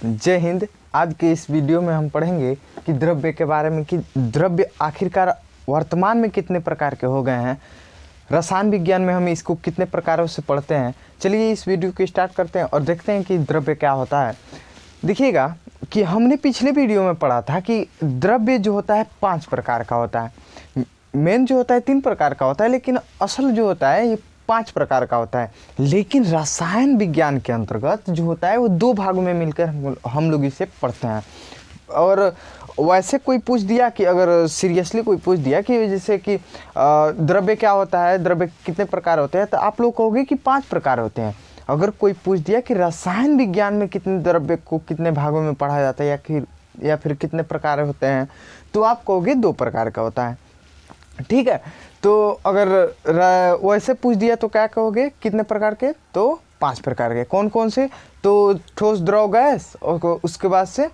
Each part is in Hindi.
जय हिंद। आज के इस वीडियो में हम पढ़ेंगे कि द्रव्य के बारे में, कि द्रव्य आखिरकार वर्तमान में कितने प्रकार के हो गए हैं। रसायन विज्ञान में हम इसको कितने प्रकारों से पढ़ते हैं। चलिए इस वीडियो को स्टार्ट करते हैं और देखते हैं कि द्रव्य क्या होता है। देखिएगा कि हमने पिछले वीडियो में पढ़ा था कि द्रव्य जो होता है 5 प्रकार का होता है। मेन जो होता है 3 प्रकार का होता है, लेकिन असल जो होता है ये 5 प्रकार का होता है। लेकिन रसायन विज्ञान के अंतर्गत जो होता है वो 2 भागों में मिलकर हम लोग इसे पढ़ते हैं। और वैसे कोई पूछ दिया कि, अगर सीरियसली कोई पूछ दिया कि जैसे कि द्रव्य क्या होता है, द्रव्य कितने प्रकार होते हैं, तो आप लोग कहोगे कि 5 प्रकार होते हैं। अगर कोई पूछ दिया कि रसायन विज्ञान में कितने द्रव्य को कितने भागों में पढ़ा जाता है या फिर कितने प्रकार होते हैं, तो आप कहोगे 2 प्रकार का होता है। ठीक है, तो अगर वैसे पूछ दिया तो क्या कहोगे, कितने प्रकार के? तो 5 प्रकार के। कौन कौन से? तो ठोस, द्रव, गैस, और उसके बाद से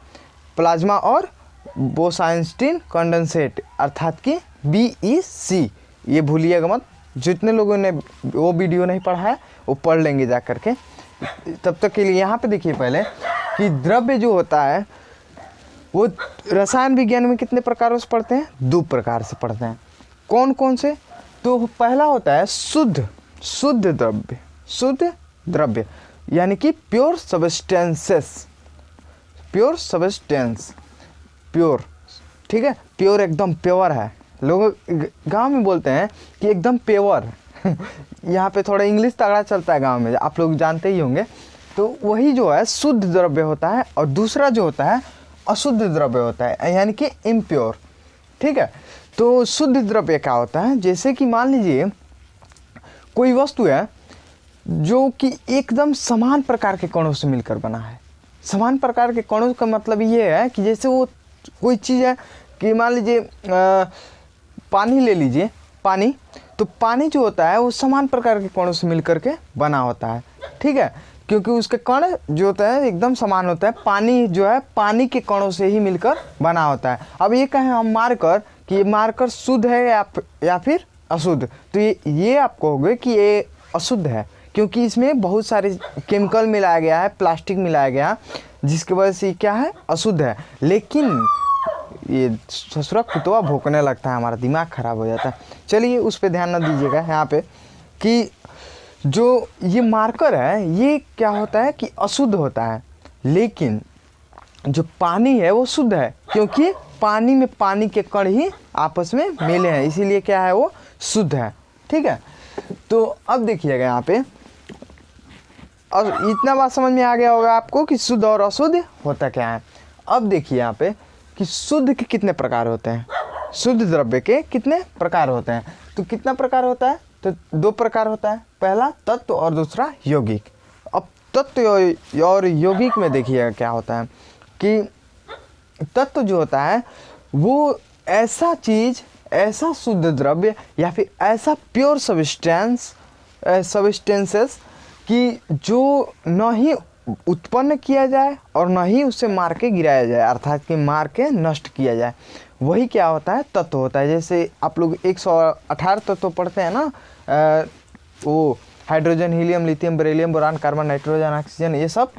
प्लाज्मा और बोस-आइंस्टीन कंडेंसेट, अर्थात कि BEC। ये भूलिएगा मत। जितने लोगों ने वो वीडियो नहीं पढ़ा है वो पढ़ लेंगे जा करके। तब तक के लिए यहाँ पे देखिए पहले कि द्रव्य जो होता है वो रसायन विज्ञान में कितने प्रकारों से पढ़ते हैं? 2 प्रकार से पढ़ते हैं। कौन कौन से? तो पहला होता है शुद्ध द्रव्य। शुद्ध द्रव्य यानी कि pure substances. Pure substance, pure, ठीक है, प्योर एकदम प्योर है। लोग गांव में बोलते हैं कि एकदम प्योर। यहाँ पे थोड़ा इंग्लिश तगड़ा चलता है गांव में, आप लोग जानते ही होंगे। तो वही जो है शुद्ध द्रव्य होता है। और दूसरा जो होता है अशुद्ध द्रव्य होता है, यानी कि इम्प्योर। ठीक है, तो शुद्ध द्रव्य क्या होता है? जैसे कि मान लीजिए कोई वस्तु है जो कि एकदम समान प्रकार के कणों से मिलकर बना है। समान प्रकार के कणों का मतलब ये है कि जैसे वो कोई चीज़ है कि मान लीजिए पानी ले लीजिए, पानी, तो पानी जो होता है वो समान प्रकार के कणों से मिलकर के बना होता है। ठीक है, क्योंकि उसके कण जो होता है एकदम समान होता है। पानी जो है पानी के कणों से ही मिलकर बना होता है। अब ये कहें हम मारकर कि ये मारकर शुद्ध है या फिर अशुद्ध, तो ये आप कहोगे कि ये अशुद्ध है, क्योंकि इसमें बहुत सारे केमिकल मिलाया गया है, प्लास्टिक मिलाया गया, जिसकी वजह से क्या है, अशुद्ध है। लेकिन ये ससुरा कुतवा भौंकने लगता है, हमारा दिमाग खराब हो जाता है। चलिए उस पर ध्यान न दीजिएगा यहाँ पे कि जो ये मार्कर है ये क्या होता है कि अशुद्ध होता है। लेकिन जो पानी है वो शुद्ध है, क्योंकि पानी में पानी के कण ही आपस में मिले हैं, इसीलिए क्या है, वो शुद्ध है। ठीक है, तो अब देखिएगा यहाँ पे, और इतना बात समझ में आ गया होगा आपको कि शुद्ध और अशुद्ध होता क्या है। अब देखिए यहाँ पे कि शुद्ध के कितने प्रकार होते हैं, शुद्ध द्रव्य के कितने प्रकार होते हैं। तो कितना प्रकार होता है? तो 2 प्रकार होता है, पहला तत्व और दूसरा यौगिक। अब तत्व और यौगिक में देखिएगा क्या होता है कि तत्व जो होता है वो ऐसा चीज़, ऐसा शुद्ध द्रव्य या फिर ऐसा प्योर सब्सटेंसेस कि जो न ही उत्पन्न किया जाए और न ही उससे मार के गिराया जाए, अर्थात कि मार के नष्ट किया जाए, वही क्या होता है, तत्व होता है। जैसे आप लोग 118 तत्व पढ़ते हैं ना, वो hydrogen, helium, lithium, beryllium, boron, carbon, nitrogen, oxygen, ये सब,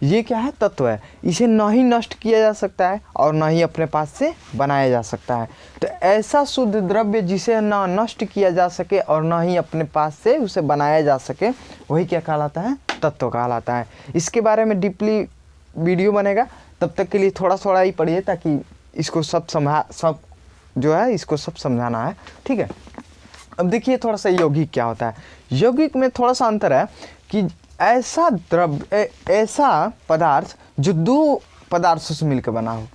ये क्या है, तत्व है। इसे न ही नष्ट किया जा सकता है और न ही अपने पास से बनाया जा सकता है। तो ऐसा शुद्ध द्रव्य जिसे न नष्ट किया जा सके और न ही अपने पास से उसे बनाया जा सके, वही क्या कहलाता है, तत्व कहलाता है। इसके बारे में डीपली वीडियो बनेगा, तब तक के लिए थोड़ा थोड़ा ही पढ़िए, ताकि इसको सब जो है इसको सब समझाना है। ठीक है, अब देखिए थोड़ा सा यौगिक क्या होता है। यौगिक में थोड़ा सा अंतर है कि ऐसा द्रव्य, ऐसा पदार्थ जो 2 पदार्थों से मिलकर बना हो।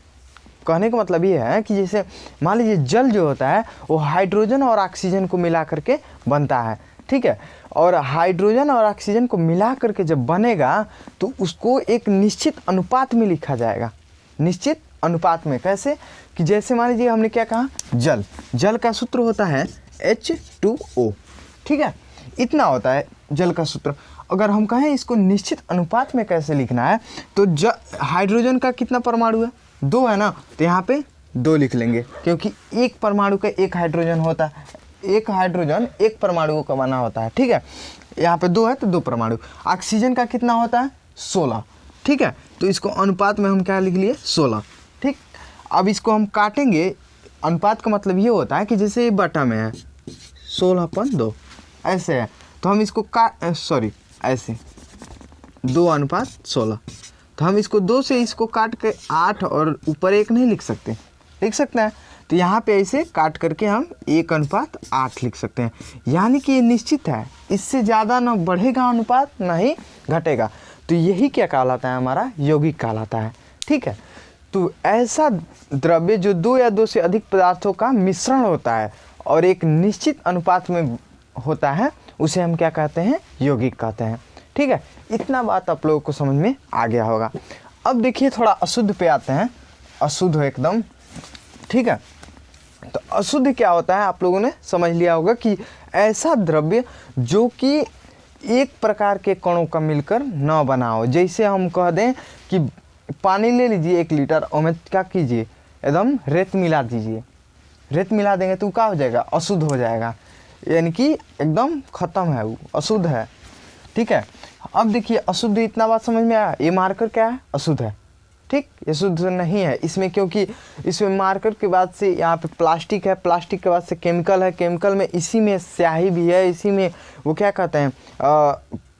कहने का मतलब ये है कि जैसे मान लीजिए जल जो होता है वो हाइड्रोजन और ऑक्सीजन को मिला करके बनता है। ठीक है, और हाइड्रोजन और ऑक्सीजन को मिला करके जब बनेगा तो उसको एक निश्चित अनुपात में लिखा जाएगा। निश्चित अनुपात में कैसे? कि जैसे मान लीजिए हमने क्या कहा, जल का सूत्र होता है H2O। ठीक है, इतना होता है जल का सूत्र। अगर हम कहें इसको निश्चित अनुपात में कैसे लिखना है, तो हाइड्रोजन का कितना परमाणु है, 2 है ना, तो यहाँ पे 2 लिख लेंगे, क्योंकि एक परमाणु का 1 हाइड्रोजन होता है। 1 हाइड्रोजन 1 परमाणु का बना होता है। ठीक है, यहाँ पे 2 है तो 2 परमाणु। ऑक्सीजन का कितना होता है, 16। ठीक है, तो इसको अनुपात में हम क्या लिख लिए 16। ठीक, अब इसको हम काटेंगे। अनुपात का मतलब ये होता है कि जैसे ये बटा में है 16/2 ऐसे है, तो हम इसको ऐसे 2:16, तो हम इसको 2 से इसको काट के 8 और ऊपर 1 नहीं लिख सकते, लिख सकते हैं। तो यहाँ पे ऐसे काट करके हम 1:8 लिख सकते हैं, यानी कि ये निश्चित है, इससे ज़्यादा ना बढ़ेगा अनुपात ना ही घटेगा। तो यही क्या कहलाता है, हमारा यौगिक कहलाता है। ठीक है, तो ऐसा द्रव्य जो 2 या 2 से अधिक पदार्थों का मिश्रण होता है और एक निश्चित अनुपात में होता है, उसे हम क्या कहते हैं, यौगिक कहते हैं। ठीक है, इतना बात आप लोगों को समझ में आ गया होगा। अब देखिए थोड़ा अशुद्ध पे आते हैं, अशुद्ध एकदम। ठीक है, तो अशुद्ध क्या होता है, आप लोगों ने समझ लिया होगा कि ऐसा द्रव्य जो कि एक प्रकार के कणों का मिलकर न बना हो। जैसे हम कह दें कि पानी ले लीजिए 1 लीटर, उसमें क्या कीजिए, एकदम रेत मिला दीजिए। रेत मिला देंगे तो क्या हो जाएगा, अशुद्ध हो जाएगा, यानी कि एकदम ख़त्म है, वो अशुद्ध है। ठीक है, अब देखिए अशुद्ध, इतना बात समझ में आया। ये मार्कर क्या है, अशुद्ध है। ठीक, ये शुद्ध नहीं है इसमें, क्योंकि इसमें मार्कर के बाद से यहाँ पे प्लास्टिक है, प्लास्टिक के बाद से केमिकल है, केमिकल में इसी में स्याही भी है, इसी में वो क्या कहते हैं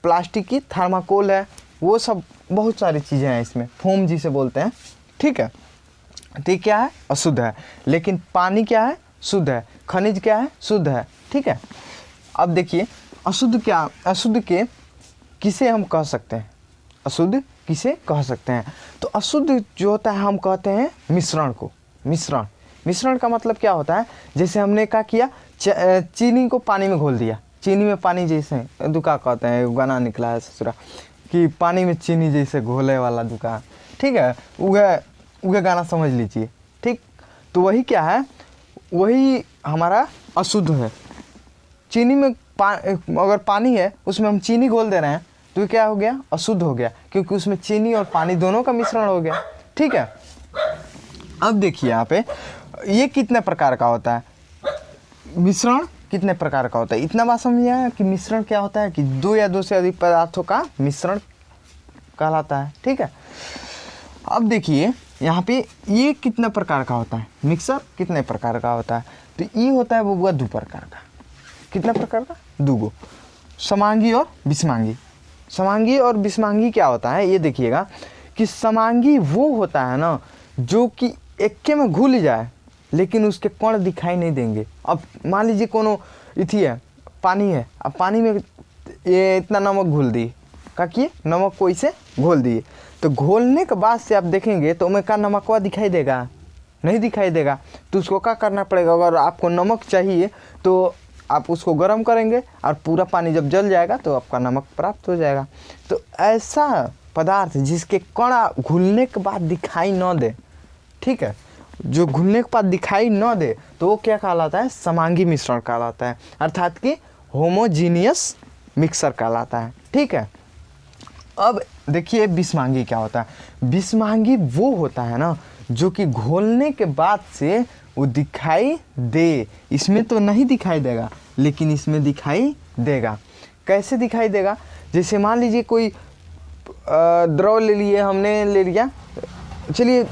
प्लास्टिक की थर्माकोल है, वो सब बहुत सारी चीज़ें हैं इसमें, फोम जिसे बोलते हैं। ठीक है, तो ये क्या है, अशुद्ध है। लेकिन पानी क्या है, शुद्ध है। खनिज क्या है, शुद्ध है। ठीक है, अब देखिए अशुद्ध क्या, अशुद्ध के किसे हम कह सकते हैं, अशुद्ध किसे कह सकते हैं, तो अशुद्ध जो होता है हम कहते हैं मिश्रण को। मिश्रण का मतलब क्या होता है, जैसे हमने क्या किया, चीनी को पानी में घोल दिया, चीनी में पानी जैसे दुका कहते हैं, गाना निकला है ससुरा कि पानी में चीनी जैसे घोले वाला दुकान। ठीक है, उगे गाना समझ लीजिए। ठीक, तो वही क्या है, वही हमारा अशुद्ध है। चीनी में अगर पानी है उसमें हम चीनी घोल दे रहे हैं तो क्या हो गया, अशुद्ध हो गया, क्योंकि उसमें चीनी और पानी दोनों का मिश्रण हो गया। ठीक है, अब देखिए यहाँ पे ये कितने प्रकार का होता है, मिश्रण कितने प्रकार का होता है, इतना बात समझिए कि मिश्रण क्या होता है कि 2 या 2 से अधिक पदार्थों का मिश्रण कहलाता है। ठीक है, अब देखिए यहाँ पे ये कितने प्रकार का होता है, मिक्सर कितने प्रकार का होता है, तो ये होता है वो 2 प्रकार का। कितने प्रकार का, 2 समांगी और विषमांगी। समांगी और विषमांगी क्या होता है, ये देखिएगा कि समांगी वो होता है ना जो कि एक्के में घुल जाए लेकिन उसके कण दिखाई नहीं देंगे। अब मान लीजिए कोनो इथी है, पानी है, अब पानी में ये इतना नमक घोल दिए, क्या किए, नमक को इसे घोल दिए, तो घोलने के बाद से आप देखेंगे तो उसमें का नमकवा दिखाई देगा, नहीं दिखाई देगा। तो उसको क्या करना पड़ेगा, अगर आपको नमक चाहिए तो आप उसको गर्म करेंगे और पूरा पानी जब जल जाएगा तो आपका नमक प्राप्त हो जाएगा। तो ऐसा पदार्थ जिसके कण घुलने के बाद दिखाई न दे, ठीक है, जो घुलने के बाद दिखाई न दे, तो वो क्या कहलाता है, समांगी मिश्रण कहलाता है, अर्थात कि होमोजीनियस मिक्सर कहलाता है। ठीक है, अब देखिए विषमांगी क्या होता है। विषमांगी वो होता है ना जो कि घोलने के बाद से वो दिखाई दे, इसमें तो नहीं दिखाई देगा लेकिन इसमें दिखाई देगा। कैसे दिखाई देगा, जैसे मान लीजिए कोई द्रव ले लिए, हमने ले लिया, चलिए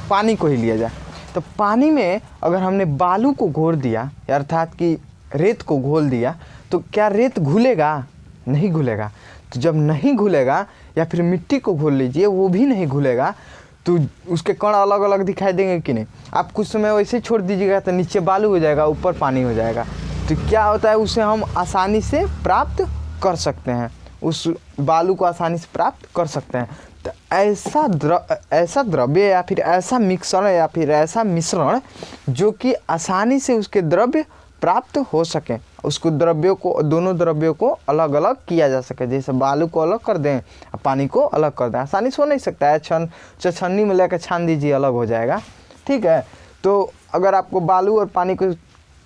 पानी को ही लिया जाए, तो पानी में अगर हमने बालू को घोल दिया अर्थात कि रेत को घोल दिया, तो क्या रेत घुलेगा, नहीं घुलेगा। तो जब नहीं घुलेगा, या फिर मिट्टी को घोल लीजिए वो भी नहीं घुलेगा, तो उसके कण अलग अलग दिखाई देंगे कि नहीं। आप कुछ समय वैसे ही छोड़ दीजिएगा तो नीचे बालू हो जाएगा, ऊपर पानी हो जाएगा, तो क्या होता है उसे हम आसानी से प्राप्त कर सकते हैं, उस बालू को आसानी से प्राप्त कर सकते हैं। तो ऐसा द्रव्य या फिर ऐसा मिक्सर या फिर ऐसा मिश्रण जो कि आसानी से उसके द्रव्य प्राप्त हो सके, उसको द्रव्यों को, दोनों द्रव्यों को अलग अलग किया जा सके। जैसे बालू को अलग कर दें और पानी को अलग कर दें, आसानी से हो नहीं सकता है, छन्नी में लेकर छान दीजिए अलग हो जाएगा। ठीक है, तो अगर आपको बालू और पानी को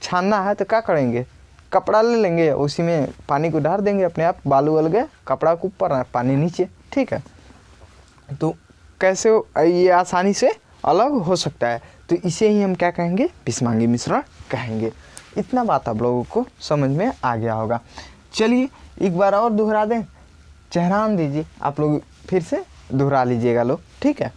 छानना है तो क्या करेंगे, कपड़ा ले लेंगे, उसी में पानी को डाल देंगे, अपने आप बालू अलग, कपड़ा के ऊपर पानी नीचे। ठीक है, तो कैसे ये आसानी से अलग हो सकता है, तो इसे ही हम क्या कहेंगे, विषमांगी मिश्रण कहेंगे। इतना बात आप लोगों को समझ में आ गया होगा। चलिए एक बार और दोहरा दें, चेहरान दीजिए, आप लोग फिर से दोहरा लीजिएगा लोग, ठीक है।